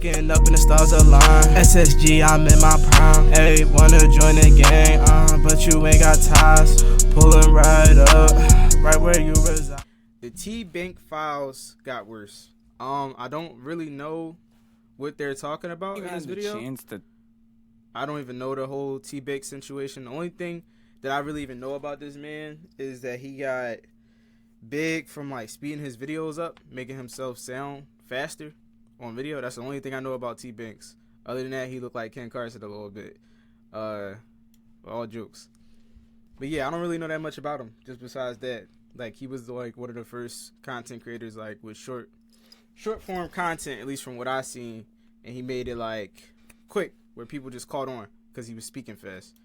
waking up and the stars align. SSG, I'm in my prime. Hey, wanna join the gang, but you ain't got ties. Pulling right up, right where you reside. The Tbvnks files got worse. I don't really know what they're talking about in this video. I don't even know the whole Tbvnks situation. The only thing that I really even know about this man is that he got big from like speeding his videos up, making himself sound faster on video. That's the only thing I know about Tbvnks. Other than that, he looked like Ken Carson a little bit. All jokes. But yeah, I don't really know that much about him. Just besides that, like he was like one of the first content creators like with short form content, at least from what I seen, and he made it like quick where people just caught on because he was speaking fast.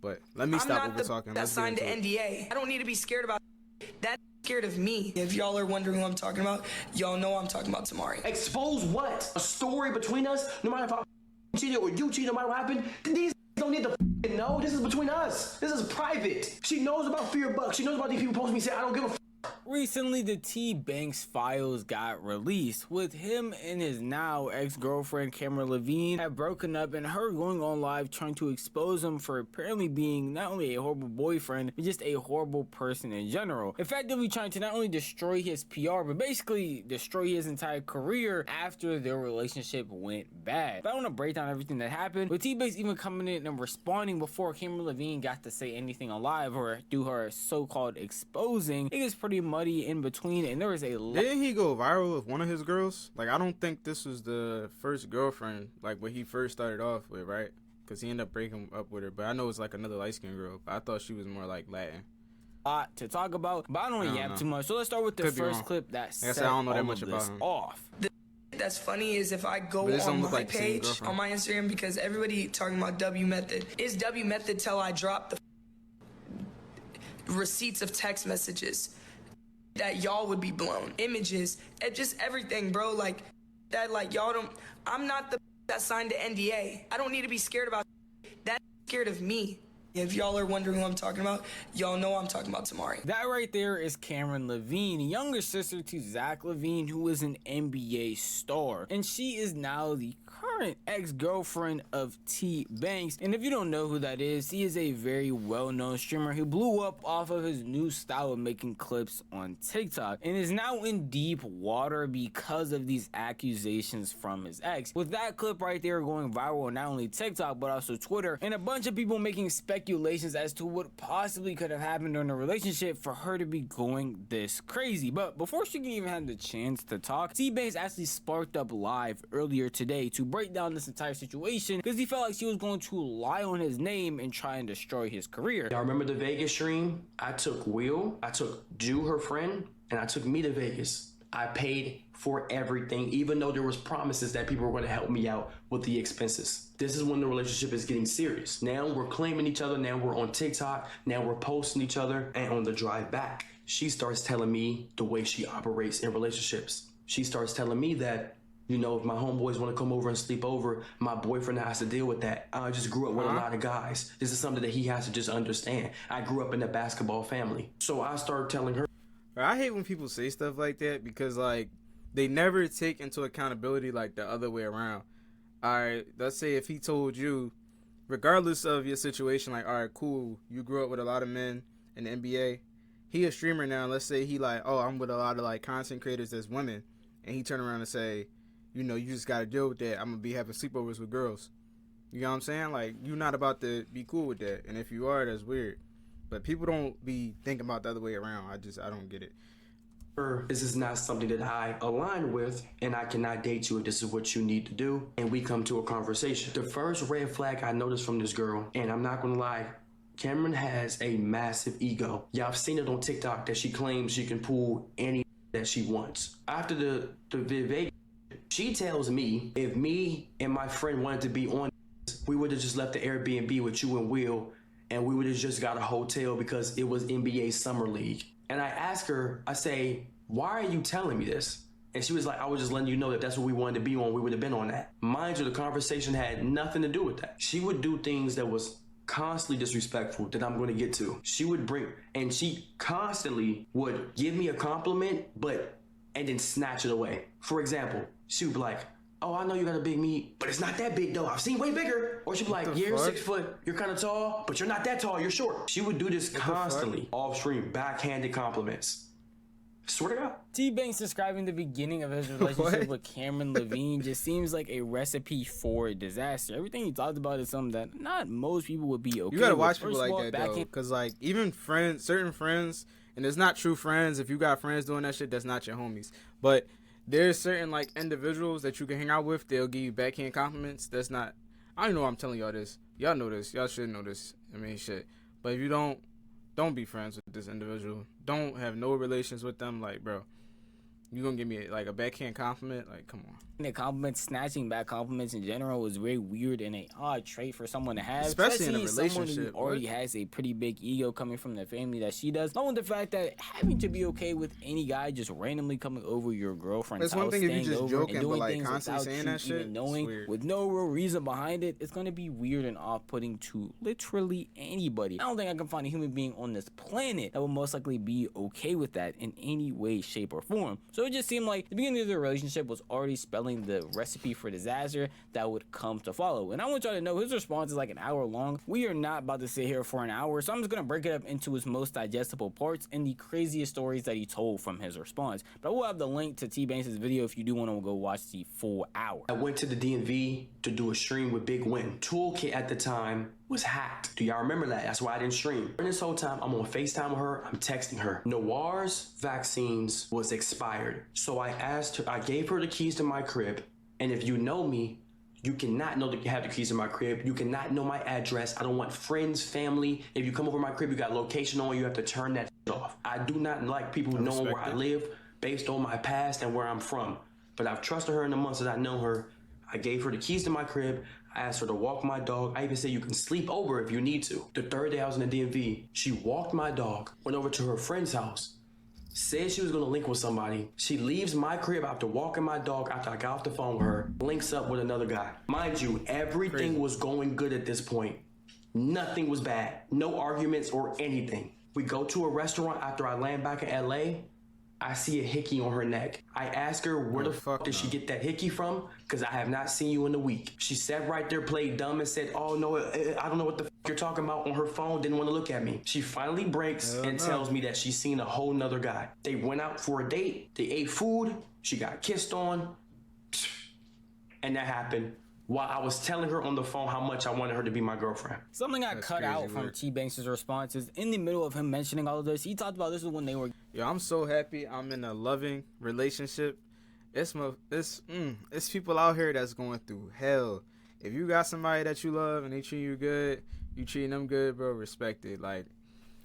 But let me stop over talking. That signed the NDA. I don't need to be scared about that. Scared of me. If y'all are wondering who I'm talking about, y'all know I'm talking about Tamari. Expose what? A story between us? No matter if I cheated or you cheated, no matter what happened, these don't need to know. This is between us. This is private. She knows about Fear Buck. She knows about these people posting me saying I don't give a Recently, the Tbvnks files got released, with him and his now ex-girlfriend Cameron Levine have broken up, and her going on live trying to expose him for apparently being not only a horrible boyfriend, but just a horrible person in general. Effectively trying to not only destroy his PR, but basically destroy his entire career after their relationship went bad. But I want to break down everything that happened, with Tbvnks even coming in and responding before Cameron Levine got to say anything on live or do her so-called exposing. It is pretty muddy in between, and there was a lot. Didn't he go viral with one of his girls? Like, I don't think this was the first girlfriend, like what he first started off with, right? Because he ended up breaking up with her. But I know it's like another light-skinned girl. But I thought she was more like Latin. Lot to talk about, but I don't want to yap too much. So let's start with the first clip that set I don't know that all much of about this him. off. That's funny is if I go on my page on my Instagram, because everybody talking about W Method. Is W Method till I drop the receipts of text messages that y'all would be blown, images, and just everything, bro. Like that, like y'all don't. I'm not the that signed the NDA. I don't need to be scared about that. Scared of me. If y'all are wondering who I'm talking about, y'all know I'm talking about Tamari. That right there is Cameron Levine, younger sister to Zach Levine, who is an NBA star, and she is now the current ex-girlfriend of Tbvnks. And if you don't know who that is, he is a very well-known streamer who blew up off of his new style of making clips on TikTok and is now in deep water because of these accusations from his ex. With that clip right there going viral on not only TikTok but also Twitter, and a bunch of people making speculations as to what possibly could have happened during the relationship for her to be going this crazy. But before she can even have the chance to talk, Tbvnks actually sparked up live earlier today to break down this entire situation because he felt like she was going to lie on his name and try and destroy his career. Y'all remember the Vegas stream? I took Will, I took Jew, her friend, and I took me to Vegas. I paid for everything, even though there was promises that people were going to help me out with the expenses. This is when the relationship is getting serious. Now we're claiming each other. Now we're on TikTok. Now we're posting each other. And on the drive back, she starts telling me the way she operates in relationships. She starts telling me that, you know, if my homeboys want to come over and sleep over, my boyfriend has to deal with that. I just grew up with a lot of guys. This is something that he has to just understand. I grew up in a basketball family. So I started telling her. I hate when people say stuff like that because, like, they never take into accountability, like, the other way around. All right, let's say if he told you, regardless of your situation, like, all right, cool, you grew up with a lot of men in the NBA. He a streamer now. Let's say he like, oh, I'm with a lot of, like, content creators as women. And he turn around and say, you know, you just got to deal with that. I'm going to be having sleepovers with girls. You know what I'm saying? Like, you're not about to be cool with that. And if you are, that's weird. But people don't be thinking about the other way around. I don't get it. This is not something that I align with, and I cannot date you if this is what you need to do. And we come to a conversation. The first red flag I noticed from this girl, and I'm not gonna lie, Cameron has a massive ego. Y'all have seen it on TikTok that she claims she can pull any that she wants. After the Vegas, she tells me if me and my friend wanted to be on this, we would have just left the Airbnb with you and Will, and we would have just got a hotel because it was NBA Summer League. And I asked her, I say, why are you telling me this? And she was like, I was just letting you know that that's what we wanted to be on. We would have been on that. Mind you, the conversation had nothing to do with that. She would do things that was constantly disrespectful that I'm going to get to. She would bring, and she constantly would give me a compliment, and then snatch it away. For example, she would be like, oh, I know you got a big meat, but it's not that big though. I've seen way bigger. Or she'd be like, yeah, you're 6 foot, you're kind of tall, but you're not that tall, you're short. She would do this constantly, off stream, backhanded compliments. Swear to God. Tbvnks describing the beginning of his relationship with Cameron Levine just seems like a recipe for disaster. Everything he talked about is something that not most people would be okay. You gotta with. watch people like that though, because like even friends, certain friends, and it's not true friends. If you got friends doing that shit, that's not your homies. But there's certain like individuals that you can hang out with. They'll give you backhand compliments. That's not. I don't know why I'm telling y'all this. Y'all know this. Y'all should know this. I mean, shit. But if you don't be friends with this individual. Don't have no relations with them. Like, bro, you gonna give me like a backhand compliment? Like, come on. The compliments, snatching back compliments in general was very weird and an odd trait for someone to have. Especially in a someone relationship. who already has a pretty big ego coming from the family that she does. Knowing the fact that having to be okay with any guy just randomly coming over your girlfriend's house, one thing if you just joking, and doing but like things constantly saying that shit, even knowing with no real reason behind it, it's gonna be weird and off-putting to literally anybody. I don't think I can find a human being on this planet that will most likely be okay with that in any way, shape, or form. So it just seemed like the beginning of the relationship was already spelling the recipe for disaster that would come to follow. And I want y'all to know his response is like an hour long. We are not about to sit here for an hour, so I'm just gonna break it up into his most digestible parts and the craziest stories that he told from his response. But I will have the link to Tbvnks' video if you do want to go watch the full hour. I went to the DMV to do a stream with Big Win. Toolkit at the time was hacked. Do y'all remember that? That's why I didn't stream. During this whole time, I'm on FaceTime with her, I'm texting her. Noir's vaccines was expired. So I asked her, I gave her the keys to my crib, and if you know me, you cannot know that you have the keys to my crib. You cannot know my address. I don't want friends, family. If you come over my crib, you got location on, you have to turn that off. I do not like people knowing where I live based on my past and where I'm from. But I've trusted her in the months that I know her. I gave her the keys to my crib. I asked her to walk my dog. I even said you can sleep over if you need to. The third day I was in the DMV, she walked my dog, went over to her friend's house, said she was gonna link with somebody. She leaves my crib after walking my dog after I got off the phone with her, links up with another guy. Mind you, everything was going good at this point. Nothing was bad. No arguments or anything. We go to a restaurant after I land back in LA. I see a hickey on her neck. I ask her, where the fuck did she get that hickey from? Because I have not seen you in a week. She sat right there, played dumb, and said, oh no, I don't know what the fuck you're talking about, on her phone, didn't want to look at me. She finally breaks and tells me that she's seen a whole nother guy. They went out for a date, they ate food, she got kissed on, and that happened while I was telling her on the phone how much I wanted her to be my girlfriend. Something I cut out from Tbvnks' response is in the middle of him mentioning all of this, he talked about this is when they were... Yo, I'm so happy I'm in a loving relationship. It's people out here that's going through hell. If you got somebody that you love and they treat you good, you treating them good, bro, respect it. Like,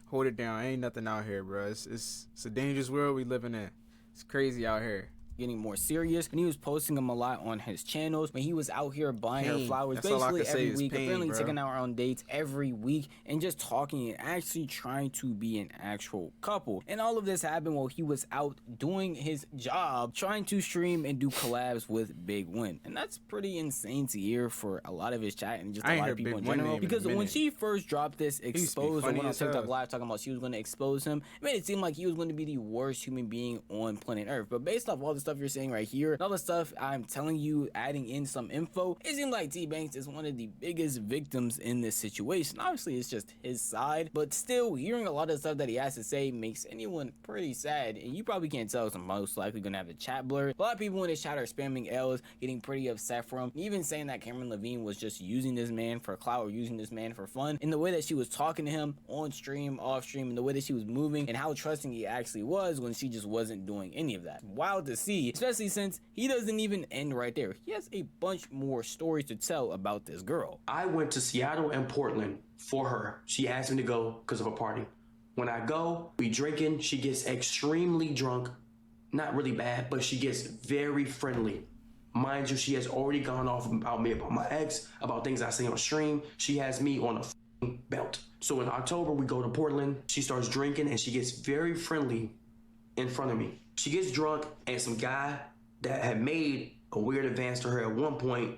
hold it down. Ain't nothing out here, bro. It's a dangerous world we living in. It's crazy out here. Getting more serious, and he was posting them a lot on his channels when he was out here buying her flowers basically every week, apparently taking out on dates every week and just talking and actually trying to be an actual couple. And all of this happened while he was out doing his job, trying to stream and do collabs with Big Win. And that's pretty insane to hear for a lot of his chat and just a lot of people in general, because when she first dropped this exposed or went on TikTok live talking about she was going to expose him, it made it seem like he was going to be the worst human being on planet Earth. But based off all the stuff you're saying right here, and all the stuff I'm telling you, adding in some info, it seems like Tbvnks is one of the biggest victims in this situation. Obviously, it's just his side, but still, hearing a lot of stuff that he has to say makes anyone pretty sad, and you probably can't tell, so I'm most likely gonna have the chat blurred. A lot of people in this chat are spamming L's, getting pretty upset for him, even saying that Cameron Levine was just using this man for clout or using this man for fun, in the way that she was talking to him on stream, off stream, and the way that she was moving, and how trusting he actually was when she just wasn't doing any of that. Wild to see, especially since he doesn't even end right there. He has a bunch more stories to tell about this girl. I went to Seattle and Portland for her. She asked me to go because of a party. When I go, we drinking, she gets extremely drunk. Not really bad, but she gets very friendly. Mind you, she has already gone off about me, about my ex, about things I say on stream. She has me on a belt. So in October, we go to Portland. She starts drinking and she gets very friendly in front of me. She gets drunk and some guy that had made a weird advance to her at one point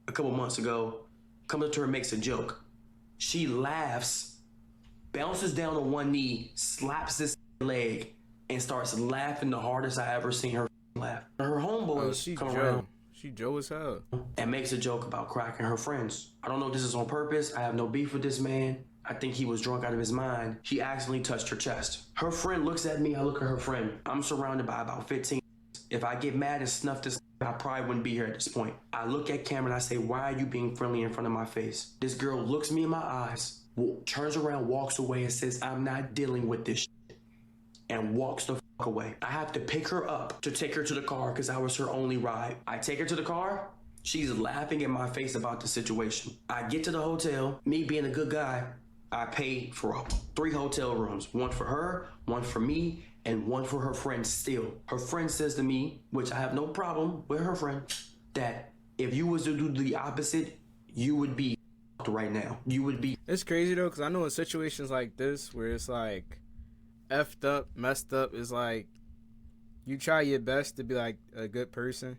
a couple months ago comes up to her, makes a joke. She laughs, bounces down on one knee, slaps this leg, and starts laughing the hardest I ever seen her laugh. Her homeboys come around. She Joe as hell. And makes a joke about cracking her friends. I don't know if this is on purpose. I have no beef with this man. I think he was drunk out of his mind. She accidentally touched her chest. Her friend looks at me, I look at her friend. I'm surrounded by about 15. If I get mad and snuff this, I probably wouldn't be here at this point. I look at Cameron, I say, why are you being friendly in front of my face? This girl looks me in my eyes, turns around, walks away and says, I'm not dealing with this shit, and walks the fuck away. I have to pick her up to take her to the car because I was her only ride. I take her to the car. She's laughing in my face about the situation. I get to the hotel. Me being a good guy, I paid for 3 hotel rooms. One for her, one for me, and one for her friend still. Her friend says to me, which I have no problem with her friend, that if you was to do the opposite, you would be right now. You would be. It's crazy though, because I know in situations like this where it's like effed up, messed up, is like you try your best to be like a good person,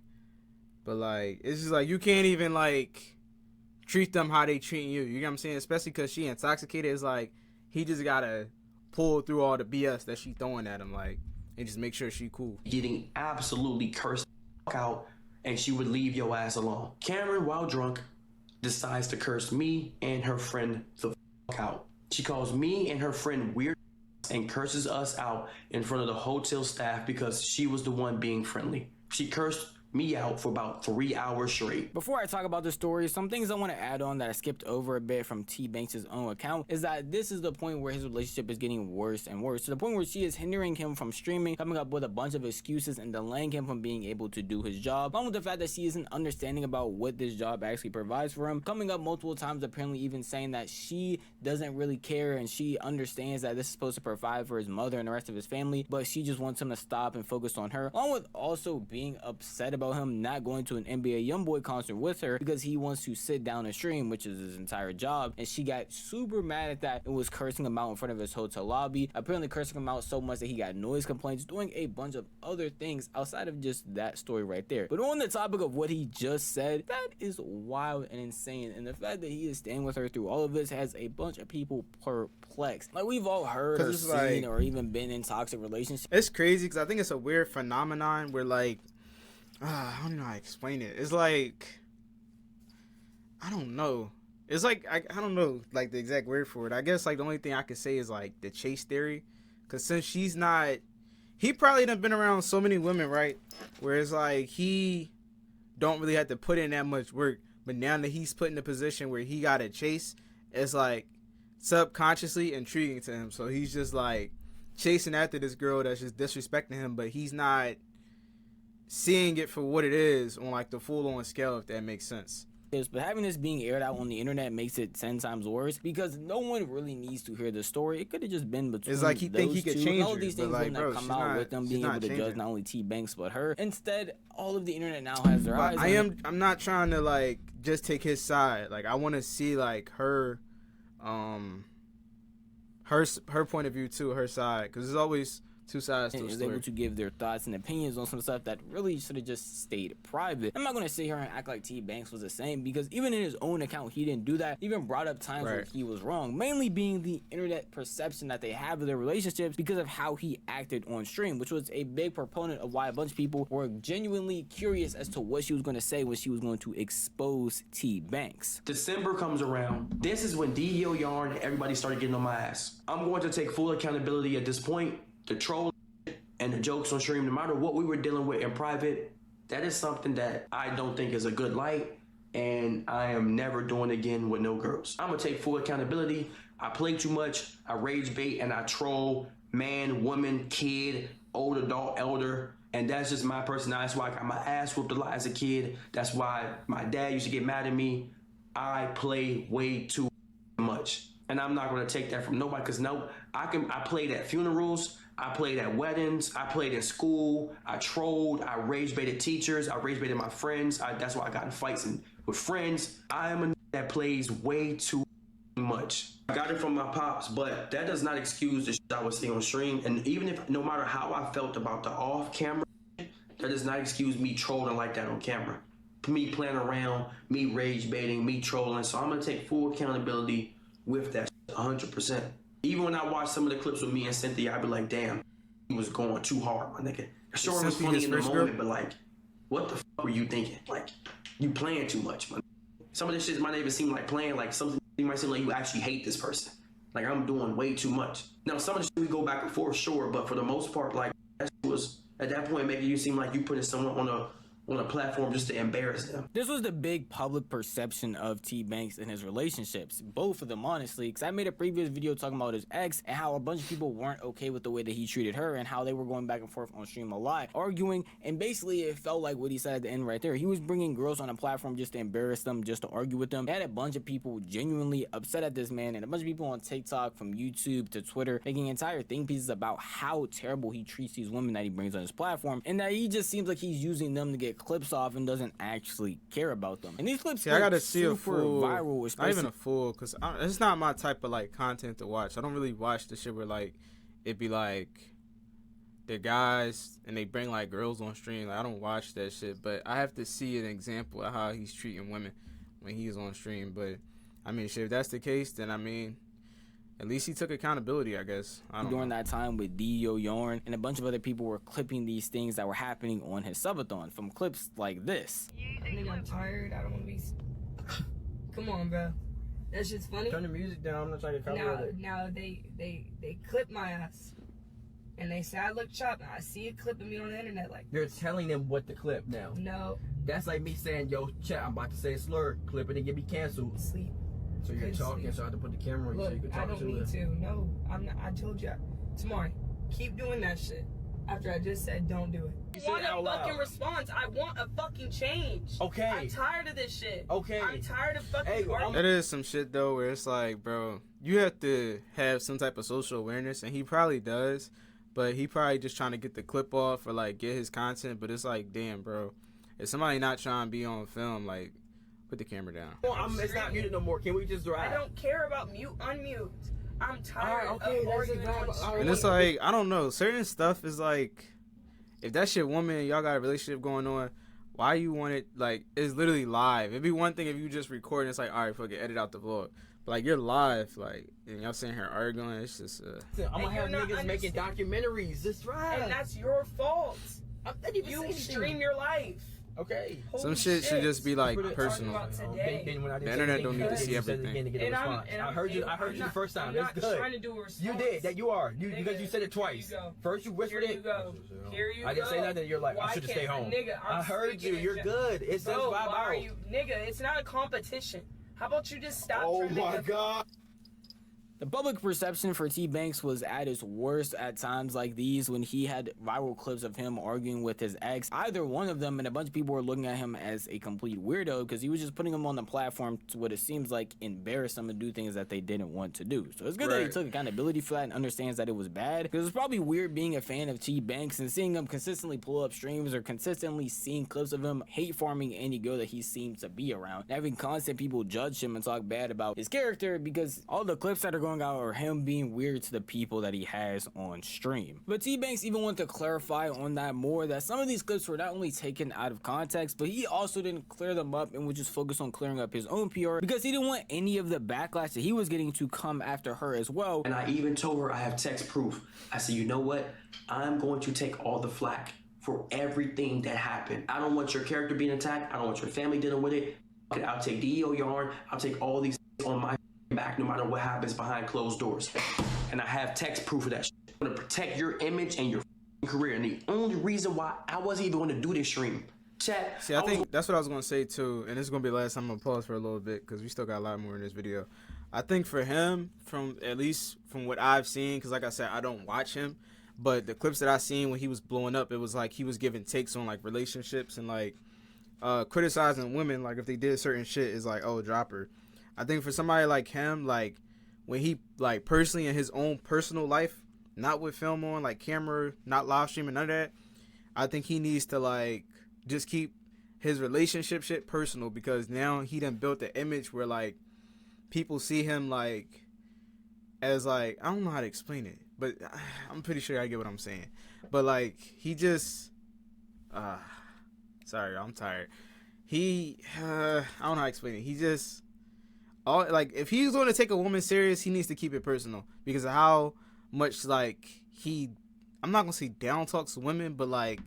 but like it's just like you can't even like treat them how they treat you. You know what I'm saying? Especially because she intoxicated. It's like he just gotta pull through all the BS that she throwing at him, like, and just make sure she cool. Getting absolutely cursed out, and she would leave your ass alone. Cameron, while drunk, decides to curse me and her friend the fuck out. She calls me and her friend weird and curses us out in front of the hotel staff because she was the one being friendly. She cursed me out for about 3 hours straight. Before I talk about the story, some things I want to add on that I skipped over a bit from Tbvnks' own account is that this is the point where his relationship is getting worse and worse, to the point where she is hindering him from streaming, coming up with a bunch of excuses and delaying him from being able to do his job, along with the fact that she isn't understanding about what this job actually provides for him, coming up multiple times, apparently even saying that she doesn't really care and she understands that this is supposed to provide for his mother and the rest of his family, but she just wants him to stop and focus on her, along with also being upset about him not going to an NBA YoungBoy concert with her because he wants to sit down and stream, which is his entire job. And she got super mad at that and was cursing him out in front of his hotel lobby, apparently cursing him out so much that he got noise complaints, doing a bunch of other things outside of just that story right there. But on the topic of what he just said, that is wild and insane, and the fact that he is staying with her through all of this has a bunch of people perplexed. Like, we've all heard or seen like, or even been in toxic relationships. It's crazy because I think it's a weird phenomenon where like I don't know how to explain it. It's like, I don't know. It's like, I don't know, like, the exact word for it. I guess, like, the only thing I could say is, like, the chase theory. Because since she's not, he probably done been around so many women, right? Where it's like, he don't really have to put in that much work. But now that he's put in a position where he got to chase, it's, like, subconsciously intriguing to him. So he's just, like, chasing after this girl that's just disrespecting him. But he's not seeing it for what it is on like the full-on scale, if that makes sense. But having this being aired out on the internet makes it 10 times worse because no one really needs to hear the story. It could have just been between it's like he think he could change all of these things like, wouldn't have come out with them being able to judge not only Tbvnks but her. Instead, all of the internet now has their eyes on it. I'm not trying to like just take his side. Like, I want to see like her point of view too, her side, because there's always two sides to a story. Able to give their thoughts and opinions on some stuff that really should have just stayed private. I'm not going to sit here and act like Tbvnks was the same, because even in his own account he didn't do that. He even brought up times where he was wrong, mainly being the internet perception that they have of their relationships because of how he acted on stream, which was a big proponent of why a bunch of people were genuinely curious as to what she was going to say when she was going to expose Tbvnks. December comes around. This is when DEO Yarn and everybody started getting on my ass. I'm going to take full accountability at this point. The troll and the jokes on stream, no matter what we were dealing with in private, that is something that I don't think is a good light, and I am never doing again with no girls. I'm gonna take full accountability. I play too much, I rage bait, and I troll man, woman, kid, old adult, elder, and that's just my personality. That's why I got my ass whooped a lot as a kid. That's why my dad used to get mad at me. I play way too much, and I'm not gonna take that from nobody, because no, I played at funerals, I played at weddings, I played in school, I trolled, I rage baited teachers, I rage baited my friends. That's why I got in fights with friends. I am a that plays way too much. I got it from my pops, but that does not excuse the shit I was seeing on stream. And even if, no matter how I felt about the off-camera, that does not excuse me trolling like that on camera. Me playing around, me rage baiting, me trolling. So I'm gonna take full accountability with that 100%. Even when I watch some of the clips with me and Cynthia, I'd be like, damn, he was going too hard, my nigga. Sure, it was funny in the moment, but like, what the f were you thinking? Like, you playing too much, man. Some of this shit might not even seem like playing, like something you might seem like you actually hate this person. Like, I'm doing way too much. Now, some of the shit we go back and forth, sure, but for the most part, like, that shit was, at that point, making you seem like you putting someone on a platform just to embarrass them. This was the big public perception of Tbvnks and his relationships, both of them honestly, because I made a previous video talking about his ex and how a bunch of people weren't okay with the way that he treated her and how they were going back and forth on stream a lot, arguing, and basically it felt like what he said at the end right there. He was bringing girls on a platform just to embarrass them, just to argue with them. He had a bunch of people genuinely upset at this man, and a bunch of people on TikTok, from YouTube to Twitter, making entire think pieces about how terrible he treats these women that he brings on his platform, and that he just seems like he's using them to get clips off and doesn't actually care about them. And these clips, I gotta see a full, viral, not even a full, because it's not my type of like content to watch. I don't really watch the shit where like it be like they're guys and they bring like girls on stream. Like, I don't watch that shit, but I have to see an example of how he's treating women when he's on stream. But I mean, shit, if that's the case, then I mean, at least he took accountability, I guess. During that time with Tbvnks and a bunch of other people were clipping these things that were happening on his subathon from clips like this. Nigga, I'm tired. I don't want to be. Come on, bro. That shit's funny. Turn the music down. I'm not trying to cover it. Now they clip my ass, and they say I look chopped. I see a clip of me on the internet. Like, you're telling them what to clip now. No. That's like me saying, yo, chat, I'm about to say a slur. Clip it and get me canceled. Sleep. So you're talking, so I have to put the camera on you so you can talk to it. I don't need to. No, I'm not. I told you. Tomorrow, keep doing that shit. After I just said don't do it. I want a fucking response. I want a fucking change. Okay. I'm tired of this shit. Okay. I'm tired of fucking That is some shit though where it's like, bro, you have to have some type of social awareness, and he probably does, but he probably just trying to get the clip off or like get his content. But it's like, damn, bro, if somebody not trying to be on film, like, put the camera down. It's not muted no more. Can we just drive? I don't care about mute, unmute. I'm tired of arguing on stream. And it's like, I don't know, certain stuff is like, if that shit woman and y'all got a relationship going on, why you want it, like, it's literally live. It'd be one thing if you just record and it's like, all right, fuck it, edit out the vlog. But like, you're live, like, and y'all sitting here arguing, it's just I'm gonna have niggas making documentaries. That's right. And that's your fault. You stream your life. Okay. Some shit should just be like personal. The internet don't need to see everything. I heard you the first time. It's good. Trying to do a response. You did. That you are. Because you said it twice. First you whispered it. Here you go. I didn't say nothing. You're like, I should stay home. Nigga, I heard you. You're good. It's just vibe out. Nigga, it's not a competition. How about you just stop? Oh my god. The public perception for Tbvnks was at its worst at times like these, when he had viral clips of him arguing with his ex. Either one of them, and a bunch of people were looking at him as a complete weirdo because he was just putting them on the platform to what it seems like embarrass them and do things that they didn't want to do. So it's good that he took accountability for that and understands that it was bad, because it's probably weird being a fan of Tbvnks and seeing him consistently pull up streams or consistently seeing clips of him hate farming any girl that he seems to be around, and having constant people judge him and talk bad about his character because all the clips that are going out are him being weird to the people that he has on stream. But Tbvnks even wanted to clarify on that more, that some of these clips were not only taken out of context, but he also didn't clear them up and would just focus on clearing up his own PR because he didn't want any of the backlash that he was getting to come after her as well. And I even told her I have text proof. I said, you know what? I'm going to take all the flack for everything that happened. I don't want your character being attacked. I don't want your family dealing with it. I'll take the EO yarn. I'll take all these on my back no matter what happens behind closed doors. And I have text proof of that shit. I'm gonna protect your image and your career. And the only reason why I wasn't even gonna do this stream, chat. See, I think that's what I was gonna say too, and this is gonna be the last time. I'm gonna pause for a little bit because we still got a lot more in this video. I think for him, from at least from what I've seen, because like I said, I don't watch him, but the clips that I seen when he was blowing up, it was like he was giving takes on like relationships and like criticizing women, like if they did certain shit, is like, oh, drop her. I think for somebody like him, like when he like personally in his own personal life, not with film on, like camera, not live streaming, none of that, I think he needs to like just keep his relationship shit personal, because now he done built the image where like people see him like as like, I don't know how to explain it, but I'm pretty sure I get what I'm saying. But like he just sorry, I'm tired. I don't know how to explain it. He just like if he's going to take a woman serious, he needs to keep it personal because of how much like I'm not gonna say down talks women, but like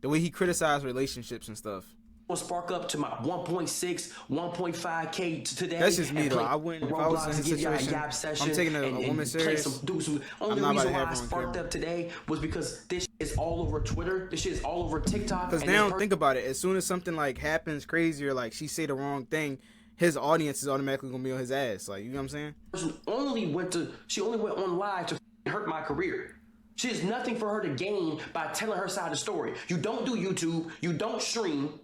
The way he criticized relationships and stuff. Will spark up to my 1.6, 1.5K today. That's just me though. I wouldn't, if I was in his situation, I'm taking a woman serious. Only reason why I sparked up today was because this shit is all over Twitter. This shit is all over TikTok. Because now think about it. As soon as something like happens crazy or like she say the wrong thing, his audience is automatically gonna be on his ass. Like, you know what I'm saying? She only went on live to hurt my career. She has nothing for her to gain by telling her side of the story. You don't do YouTube. You don't stream.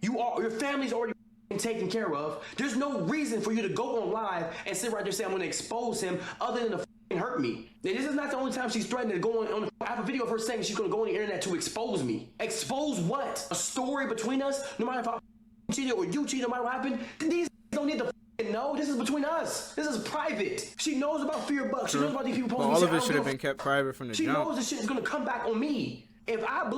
Your family's already taken care of. There's no reason for you to go on live and sit right there and say I'm going to expose him other than to hurt me. And this is not the only time she's threatening to go on. I have a video of her saying she's going to go on the internet to expose me. Expose what? A story between us? No matter if I cheated or you cheated, no matter what happened. These don't need to know. This is between us. This is private. She knows about Fear Bucks. She knows about these people posting. All of it should have been kept private from the jump. She knows this shit is going to come back on me. If I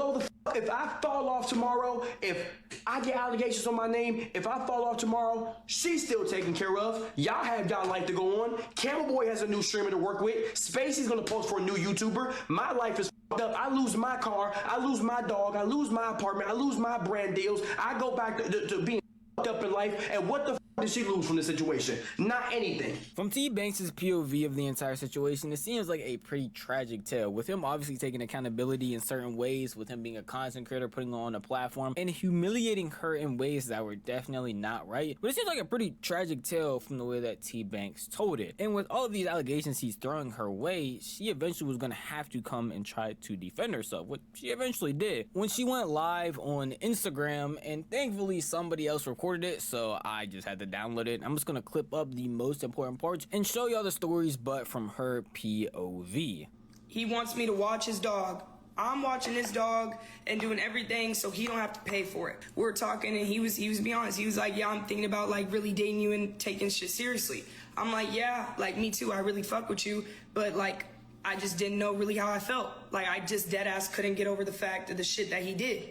if I fall off tomorrow, if I get allegations on my name, if I fall off tomorrow, she's still taken care of. Y'all have y'all life to go on. Camel Boy has a new streamer to work with. Spacey's gonna post for a new YouTuber. My life is fucked up. I lose my car. I lose my dog. I lose my apartment. I lose my brand deals. I go back to being fucked up in life. And what the did she lose from this situation? Not anything. From Tbvnks' POV of the entire situation, it seems like a pretty tragic tale, with him obviously taking accountability in certain ways, with him being a content creator, putting on a platform, and humiliating her in ways that were definitely not right. But it seems like a pretty tragic tale from the way that Tbvnks told it. And with all of these allegations he's throwing her way, she eventually was going to have to come and try to defend herself, which she eventually did when she went live on Instagram, and thankfully somebody else recorded it, so I just had to download it. I'm just gonna clip up the most important parts and show y'all the stories, but from her POV. He wants me to watch his dog. I'm watching his dog and doing everything so he don't have to pay for it. We were talking and he was being honest. He was like, yeah, I'm thinking about like really dating you and taking shit seriously. I'm like, yeah, like me too. I really fuck with you, but like I just didn't know really how I felt. Like I just dead ass couldn't get over the fact of the shit that he did.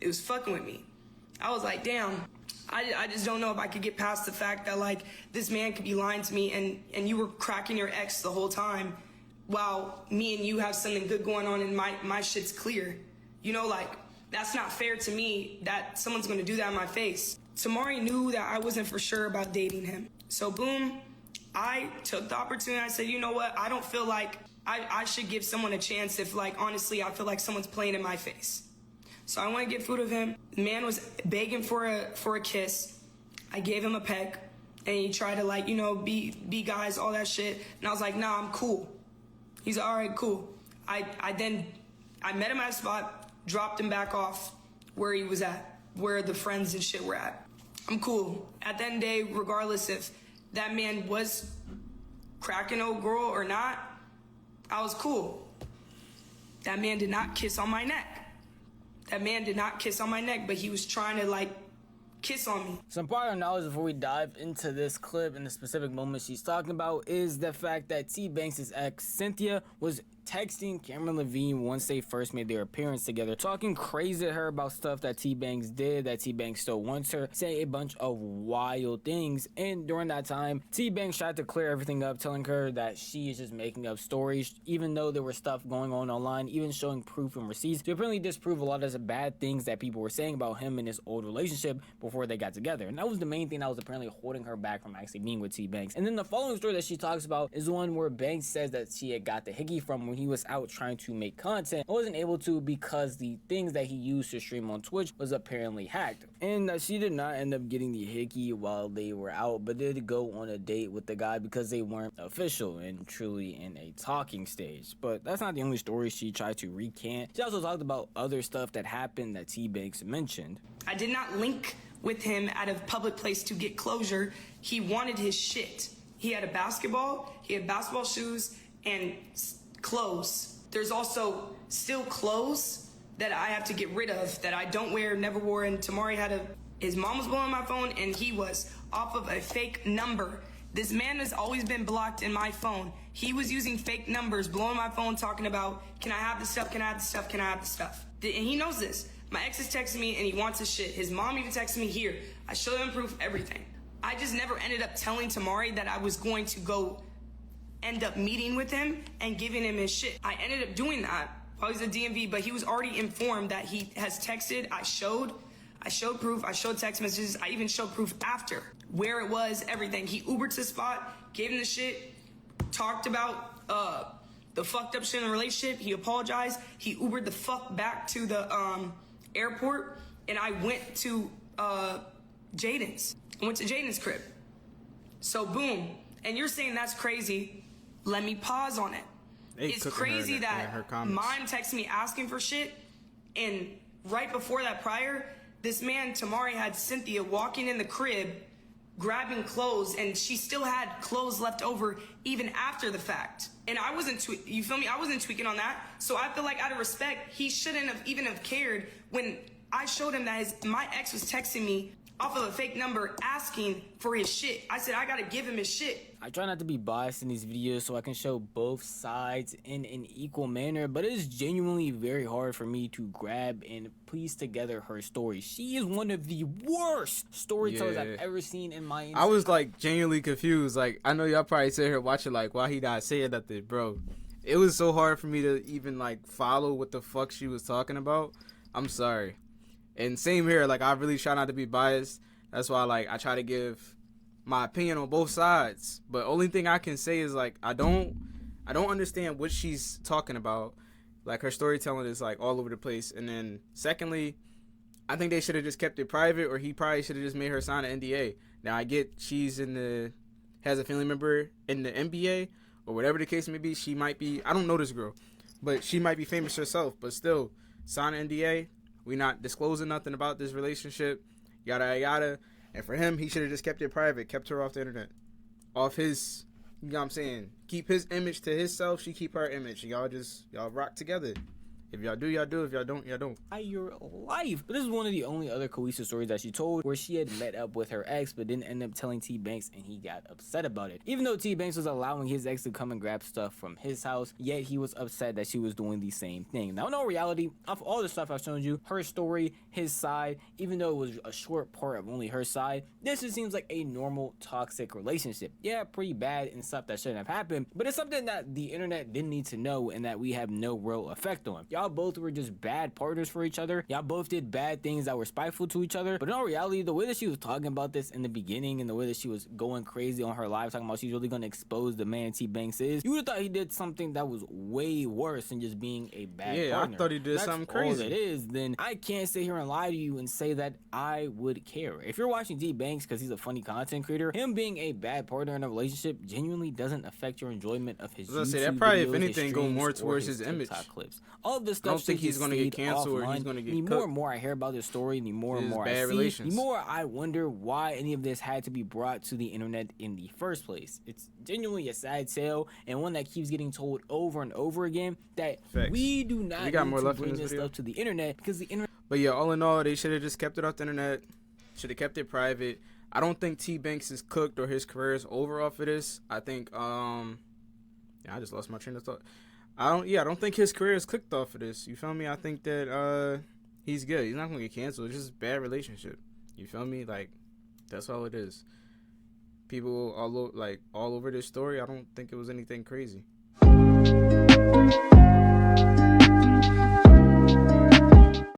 It was fucking with me. I was like, damn. I just don't know if I could get past the fact that like this man could be lying to me and you were cracking your ex the whole time while me and you have something good going on and my shit's clear. You know, like that's not fair to me that someone's gonna do that in my face. Tamari knew that I wasn't for sure about dating him. So boom, I took the opportunity. I said, you know what? I don't feel like I should give someone a chance if like honestly I feel like someone's playing in my face. So I want to get food of him. The man was begging for a kiss. I gave him a peck, and he tried to like, you know, be guys, all that shit. And I was like, nah, I'm cool. He's like, all right, cool. I met him at a spot, dropped him back off where he was at, where the friends and shit were at. I'm cool. At the end of the day, regardless if that man was cracking old girl or not, I was cool. That man did not kiss on my neck. That man did not kiss on my neck, but he was trying to like kiss on me. Some prior knowledge before we dive into this clip and the specific moment she's talking about is the fact that Tbvnks' ex Cynthia was texting Cameron Levine once they first made their appearance together, talking crazy to her about stuff that Tbvnks did, that Tbvnks still wants her, saying a bunch of wild things. And during that time, Tbvnks tried to clear everything up, telling her that she is just making up stories, even though there was stuff going on online, even showing proof and receipts to apparently disprove a lot of the bad things that people were saying about him and his old relationship before they got together. And that was the main thing that was apparently holding her back from actually being with Tbvnks. And then the following story that she talks about is one where Banks says that she had got the hickey from when he was out trying to make content, wasn't able to because the things that he used to stream on Twitch was apparently hacked, and that she did not end up getting the hickey while they were out, but did go on a date with the guy because they weren't official and truly in a talking stage. But that's not the only story she tried to recant. She also talked about other stuff that happened that Tbvnks mentioned. I did not link with him at a public place to get closure. He wanted his shit. He had a basketball, he had basketball shoes, and clothes. There's also still clothes that I have to get rid of that I don't wear, never wore, and Tamari his mom was blowing my phone and he was off of a fake number. This man has always been blocked in my phone. He was using fake numbers, blowing my phone, talking about, can I have this stuff, can I have this stuff, can I have this stuff? And he knows this. My ex is texting me and he wants his shit. His mom even texted me here. I showed him proof, everything. I just never ended up telling Tamari that I was going to go end up meeting with him and giving him his shit. I ended up doing that while he's at DMV, but he was already informed that he has texted. I showed proof. I showed text messages. I even showed proof after where it was, everything. He Ubered to the spot, gave him the shit, talked about the fucked up shit in the relationship. He apologized. He Ubered the fuck back to the airport, and I went to Jaden's. I went to Jaden's crib. So boom, and you're saying that's crazy. Let me pause on it. It's crazy that mom texted me asking for shit, and right before that prior, this man, Tamari, had Cynthia walking in the crib, grabbing clothes, and she still had clothes left over even after the fact. And I wasn't, you feel me? I wasn't tweaking on that. So I feel like out of respect, he shouldn't have even have cared when I showed him that my ex was texting me off of a fake number asking for his shit. I said, I gotta give him his shit. I try not to be biased in these videos so I can show both sides in an equal manner, but it is genuinely very hard for me to grab and piece together her story. She is one of the worst storytellers I've ever seen in my I was like genuinely confused. Like, I know y'all probably sit here watching like, why he not saying nothing, bro. It was so hard for me to even like follow what the fuck she was talking about. I'm sorry. And same here, like, I really try not to be biased. That's why, like, I try to give my opinion on both sides. But only thing I can say is, like, I don't understand what she's talking about. Like, her storytelling is, like, all over the place. And then, secondly, I think they should have just kept it private, or he probably should have just made her sign an NDA. Now, I get she's has a family member in the NBA, or whatever the case may be. She might be, I don't know this girl, but she might be famous herself. But still, sign an NDA. We not disclosing nothing about this relationship, yada yada. And for him, he should have just kept it private, kept her off the internet, off his, you know what I'm saying, keep his image to himself, she keep her image. Y'all rock together. If y'all do, y'all do. If y'all don't, y'all don't. Your life. But this is one of the only other cohesive stories that she told, where she had met up with her ex, but didn't end up telling Tbvnks, and he got upset about it. Even though Tbvnks was allowing his ex to come and grab stuff from his house, yet he was upset that she was doing the same thing. Now, in all reality, of all the stuff I've shown you, her story, his side, even though it was a short part of only her side, this just seems like a normal toxic relationship. Yeah, pretty bad and stuff that shouldn't have happened, but it's something that the internet didn't need to know and that we have no real effect on. Y'all both were just bad partners for each other. Y'all both did bad things that were spiteful to each other. But in all reality, the way that she was talking about this in the beginning and the way that she was going crazy on her live, talking about she's really going to expose the man Tbvnks is, you would have thought he did something that was way worse than just being a bad partner. I thought he did something crazy. All it is, then I can't sit here and lie to you and say that I would care. If you're watching Tbvnks because he's a funny content creator, him being a bad partner in a relationship genuinely doesn't affect your enjoyment of his YouTube that probably, videos, if anything, go more towards his image. Clips. All of this stuff. I don't think he's going to get canceled or he's going to get cut. The more and more I hear about this story, the more and more I see, the more I wonder why any of this had to be brought to the internet in the first place. It's genuinely a sad tale, and one that keeps getting told over and over again, that we do not need to bring this stuff to the internet, because the internet. But yeah, all in all, they should have just kept it off the internet. Should have kept it private. I don't think Tbvnks is cooked or his career is over off of this. I think I just lost my train of thought. I don't think his career is cooked off of this. You feel me? I think that he's good. He's not gonna get canceled. It's just a bad relationship. You feel me? Like, that's all it is. People all over this story. I don't think it was anything crazy.